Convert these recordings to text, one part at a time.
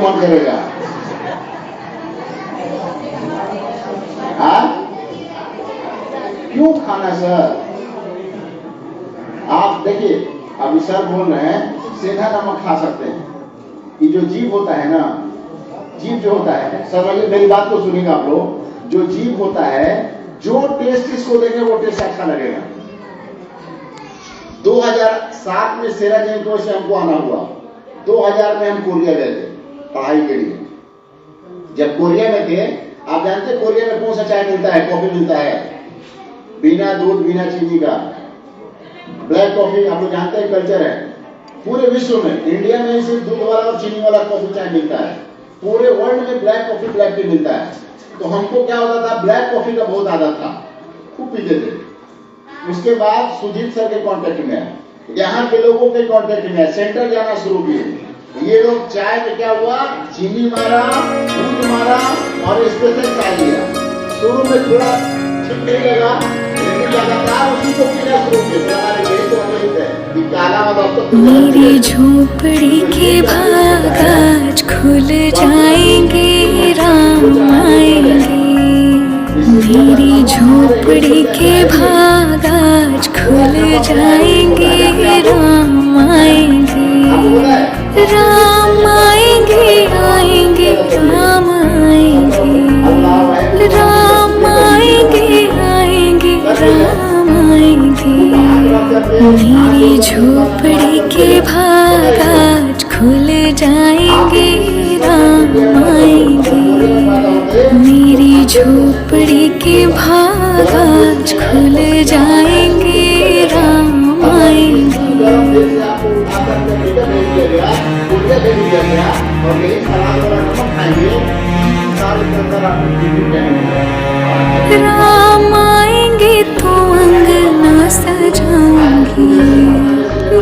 मन करेगा। क्यों खाना सर? आप देखिए, अभी सर बोल रहे हैं सेंधा नमक खा सकते हैं। ये जो जीव होता है ना, जीव जो होता है, सर मेरी बात को सुनिएगा आप लोग, जो जीव होता है, जो टेस्ट इसको देंगे वो टेस्ट अच्छा लगेगा। 2007 में सेरा जयंती से हमको आना हुआ। 2000 में हम कोरिया गए थे पढ़ाई के लिए। जब कोरिया में थे, आप जानते हैं कोरिया में कौन सा चाय मिलता है, कॉफी मिलता है, बिना दूध बिना चीनी का ब्लैक कॉफी। आप लोग जानते हैं कल्चर है पूरे विश्व में। इंडिया में सिर्फ दूध वाला और चीनी वाला कॉफी चाय मिलता है, पूरे वर्ल्ड में ब्लैक कॉफी ब्लैक टी मिलता है। तो हमको क्या होता था, ब्लैक कॉफी का बहुत आदत था, खूब पीते थे। उसके बाद सुजीत सर के कांटेक्ट में है, यहाँ के लोगों के कांटेक्ट में है, सेंटर जाना शुरू किए। ये लोग चाय में क्या हुआ, चीनी मारा, दूध मारा और स्पेशल चाय लिया। शुरू में थोड़ा ठीक नहीं लगा, लेकिन लगातार उसी को पीना शुरू किया। मेरी झोपड़ी के भाग आज खुल जाएंगे, राम आएंगे। मेरी झोपड़ी के भाग आज खुल जाएंगे, राम आएंगे। राम आएंगे, आएंगे, राम आएंगे। राम आएंगे, आएंगे, राम आएंगे। मेरी झोपड़ी के भाग आज खुल जाएंगे, राम आएंगे। मेरी झोपड़ी के भाग आज खुल जाएंगे, राम आएंगे। राम आएंगे तो अंगना सजाऊंगी,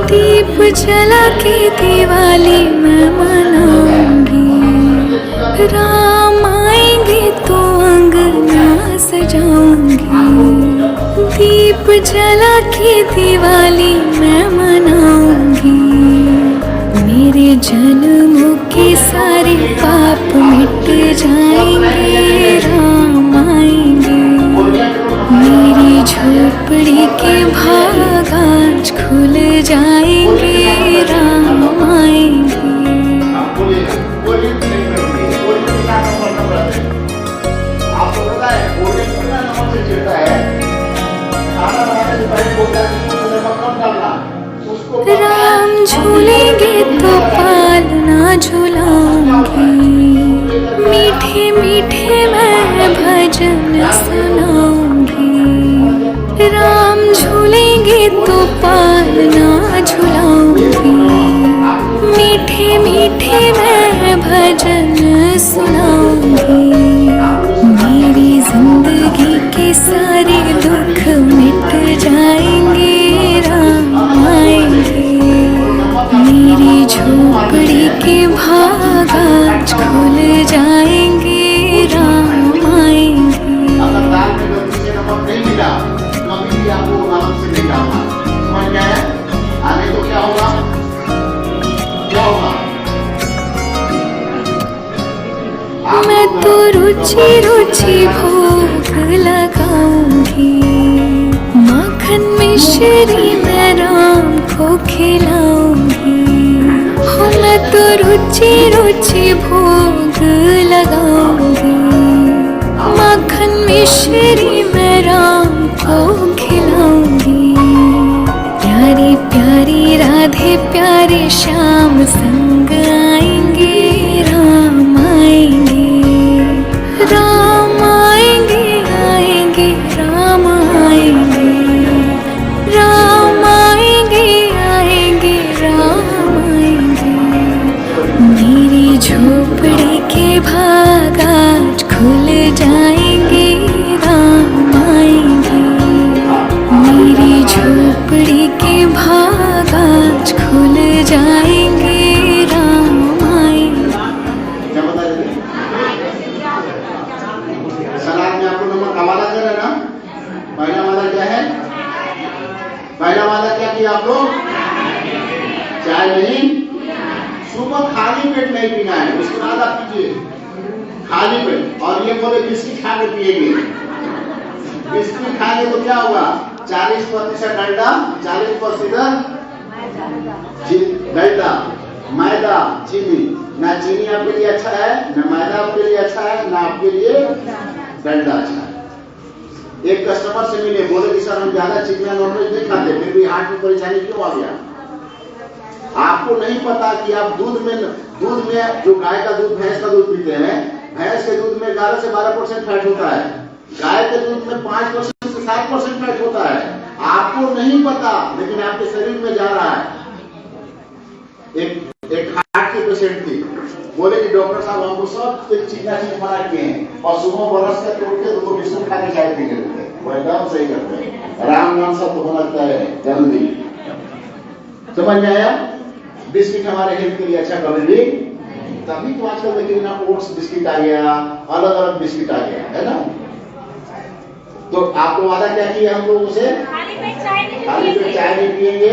दीप जला के दिवाली मैं मनाऊंगी। राम आएंगे तो अंगना सजाऊंगी, दीप जला के दिवाली मैं मनाऊंगी। मेरे जन्मों के सारे पाप मिट जाएंगे, राम आएंगे। मेरी झोपड़ी के भाग आज खुल जाएंगे, राम आएंगे। राम झूलेंगे तो पालना झूलाऊंगी, मीठे मीठे मैं भजन सुनाऊंगी। राम झूलेंगे तो पालना झूलाऊंगी, मीठे मीठे मैं भजन सुनाऊंगी। मेरी जिंदगी के सारे दुख मिट जाएंगे, राम आएंगे। मेरी झोपड़ी के भाग आज खुल जाएंगे, राम आएंगे। मैं तो रुचि रुचि भोग लगाऊंगी, माखन मिश्री मैं राम को खिलाऊंगी। मैं तो रुचि रुचि भोग लगाऊंगी, माखन मिश्री मैं राम को खिलाऊंगी। प्यारी प्यारी राधे प्यारे श्याम संग आएंगे, राम आएंगे। राम आएंगे, आएंगे, राम आएंगे। राम आएंगे, आएंगे, राम आएंगे। मेरी झोपड़ी के भाग आज खुल जाएंगे, राम आएंगे। मेरी झोपड़ी के भाग आज खुल जाएंगे, नहीं पीना है, उसके बाद आप पीजिए खाली पेट। और ये बोले बिस्किट खा के पिएंगे, बिस्किट खाएंगे तो क्या होगा? 40% अंडा, 40% मैदा, मैदा, चीनी। ना चीनी आपके लिए अच्छा है, ना मैदा आपके लिए अच्छा है, ना आपके लिए मैदा अच्छा है। एक कस्टमर से मिले, बोले कि सर हम ज्यादा चिकन नॉनवेज नहीं खाते, फिर भी हार्ट में परेशानी क्यों आ गया? आपको नहीं पता कि आप दूध में जो गाय का दूध, भैंस का दूध पीते हैं, भैंस के दूध में 11 से 12% फैट होता है, गाय के दूध में 5% से 7% फैट होता है। आपको नहीं पता, लेकिन आपके शरीर में जा रहा है। एक हार्ट के पेशेंट थी, बोले कि डॉक्टर साहब हमको सब चिकना चीज बना किए हैं और सुबह बरस के उठते तो बिस्कुट खा के चाय पी लेते हैं। वो एकदम सही करते हैं, राम नाम सब तो होना है जल्दी। समझ में आया? बिस्किट हमारे हेल्थ के लिए अच्छा कभी भी, तभी तो आजकल देखिए ना ओट्स बिस्किट आ गया, अलग अलग बिस्किट आ गया है ना। तो आपको वादा क्या किया हम लोगों से? खाली पेट चाय नहीं पिएंगे,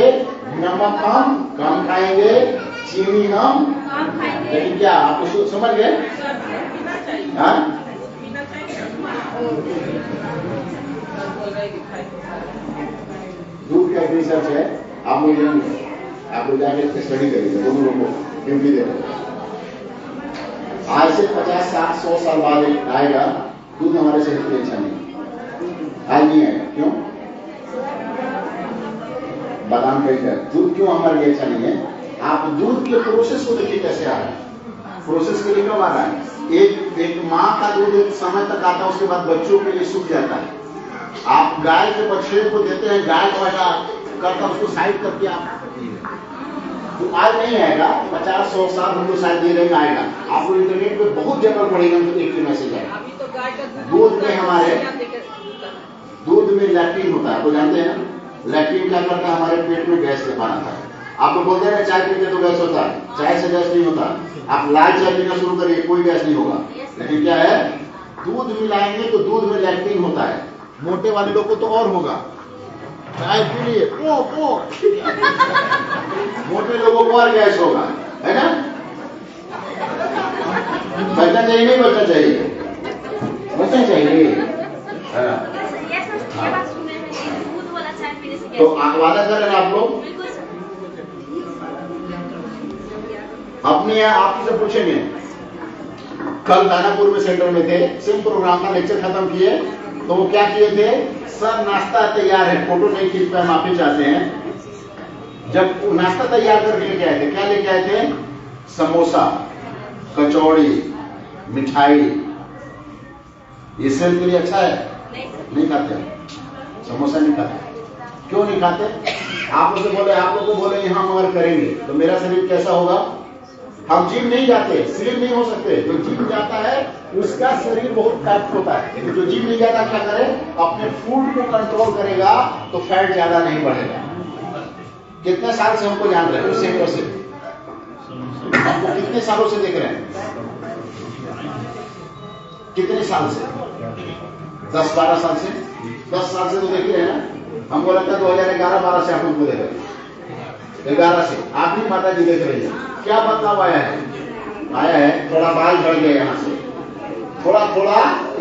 नमक हम कम खाएंगे, चीनी हम कम खाएंगे। लेकिन क्या आपको समझ गए? हाँ, दूध का रिसर्च है, आप लोग जाके स्टडी करिए, दोनों लोगों को ड्यूटी दे रहे। आज से 50, 60, 100 साल बाद आएगा दूध हमारे शरीर के लिए अच्छा नहीं, आज नहीं आएगा। क्यों? बादाम का दूध क्यों हमारे लिए अच्छा नहीं है? आप दूध के प्रोसेस को देखिए कैसे आ रहा है। प्रोसेस के लिए कब आ रहा है? एक माँ का दूध एक समय तक आता है, उसके बाद बच्चों के लिए सूख जाता है। आप गाय के बछड़े को देते हैं, गाय को ऐसा करता उसको साइड करके आप तो आज नहीं आएगा, 50-100 साल हम लोग शायद दे रहे आएगा। आपको इंटरनेट पे बहुत जगह पड़ेगा तो एक मैसेज आएगा। दूध में हमारे दूध में लैक्टिन होता है, आपको जानते हैं ना? लैक्टिन क्या करता है? हमारे पेट में गैस से बनाता है। आप लोग बोलते हैं चाय पीते तो गैस होता है, चाय से गैस नहीं होता। आप लाल चाय पीना शुरू करिए, कोई गैस नहीं होगा। लेकिन क्या है? दूध मिलाएंगे तो दूध में लैक्टिन होता है। मोटे वाले लोग को तो और होगा, चाय पी लिए मोटे लोगों को और गैस होगा, है ना? बचना चाहिए नहीं बचना चाहिए? बचना चाहिए। तो वादा कर रहे हैं आप लोग अपने आपसे पूछेंगे। कल दानापुर में सेंटर में थे, सिम प्रोग्राम का लेक्चर खत्म किए तो वो क्या किए थे? सर नाश्ता तैयार है, फोटो नहीं खींच पाए, माफी चाहते हैं। जब नाश्ता तैयार करके लेके आए थे, क्या लेके आए थे? समोसा, कचौड़ी, मिठाई। ये सेहत के लिए अच्छा है? नहीं खाते समोसा, नहीं खाते। क्यों नहीं खाते? आप लोग बोले, आप लोग को बोले यहाँ मगर करेंगे तो मेरा शरीर कैसा होगा? हम जिम नहीं जाते, स्लिम नहीं हो सकते। जो जिम जाता है उसका शरीर बहुत पैक्ट होता है। जो जिम नहीं जाता क्या करे? अपने फूड को कंट्रोल करेगा तो फैट ज्यादा नहीं बढ़ेगा। कितने साल से हमको जान रहे हैं उस सेक्टर से, हमको कितने सालों से देख रहे हैं? कितने साल से? 10-12 साल से। 10 साल से तो देख रहे हैं ना। हमको लगता है 2011-12 से आप उनको देख रहे हैं। 11 से आप भी माता जी देख रही है। क्या बदलाव आया है? आया है थोड़ा बाल झड़ गया, यहाँ से थोड़ा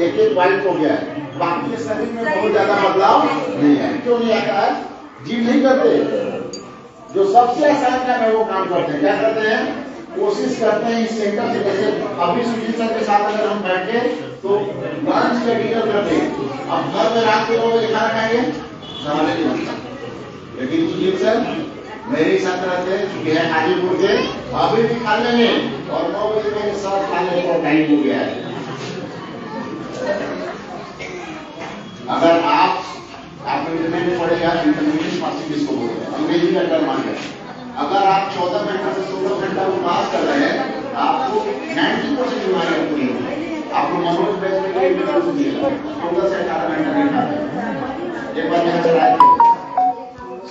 एक वाइट हो गया है, बाकी के शरीर में बहुत ज्यादा बदलाव नहीं है। क्यों नहीं आता है? जिम नहीं करते। जो सबसे आसान काम है वो काम करते हैं। क्या करते हैं? कोशिश करते हैं इस सेंटर से, जैसे अभी सुजीत सर के साथ अगर हम बैठे तो लंच या डिनर करते हैं। अब घर में रात के 9 बजे खाना खाएंगे, सवाल नहीं बनता। लेकिन सुजीत सर मेरे साथ रहते हैं, चूंकि है हाजीपुर के, अभी भी खा लेंगे और 9 बजे मेरे साथ खाने का टाइम हो गया है। अगर आप इंटरनेट में पढ़ेगा, इंटरमीडिएट फास्टिंग जिसको बोलते हैं, अंग्रेजी का टर्म आ गया। अगर आप 14 घंटा से 16 घंटा उपवास कर रहे हैं, आपको 90% बीमारियां पूरी होगी। आपको मनोज बेच में 14 से 18 घंटा नहीं खाते। एक बार मैं चलाया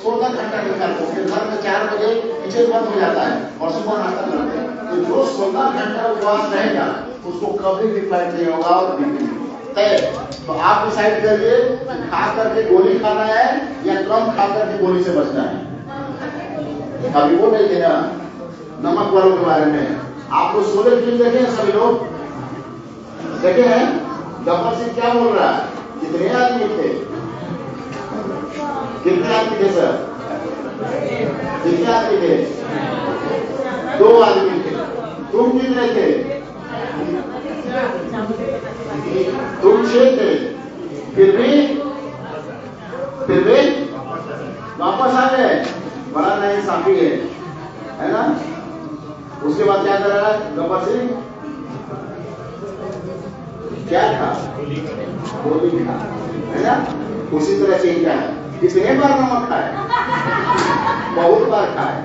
16 घंटा निकाल तो फिर घर में 4 बजे किचन बंद हो जाता है और सुबह नाश्ता करते हैं। तो जो 16 घंटा उपवास रहेगा उसको कभी भी फैट नहीं होगा और बीपी तय। तो आप डिसाइड करिए खा करके गोली खाना है या कम खा करके गोली से बचना है। अभी वो नहीं थे ना नमक वालों के बारे में, आप लोग शोले फिल्म देखे हैं सभी लोग? देखे हैं? गब्बर सिंह क्या बोल रहा है? कितने आदमी थे? कितने आदमी थे सर? कितने आदमी थे? 2 आदमी थे। तुम कितने थे? तुम 6 थे। फिर भी वापस आ गए। बड़ा नाइंसाफी है ना? उसके बाद क्या कर रहा है गब्बर सिंह? क्या था? गोली खा, है ना? उसी तरह से क्या है, कितने बार नमक खाए? बहुत बार खाए।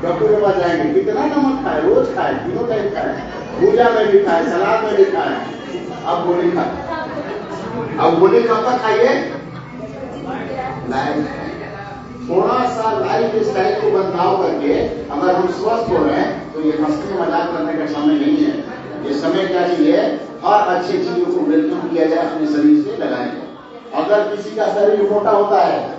डॉक्टर के पास जाएंगे, कितना नमक खाए? रोज खाए, तीनों टाइम खाए, पूजा में भी खाए, सलाद में भी खाए। अब गोली खाए। अब गोली कब तक खाइए? नहीं, थोड़ा सा लाइफ स्टाइल को बदलाव करके अगर हम स्वस्थ हो रहे हैं तो ये हंसने मजाक करने का समय नहीं है। ये समय क्या चाहिए? और अच्छी चीजों को वेलकम किया जाए, अपने शरीर से लगाया जाए। अगर किसी का शरीर मोटा होता है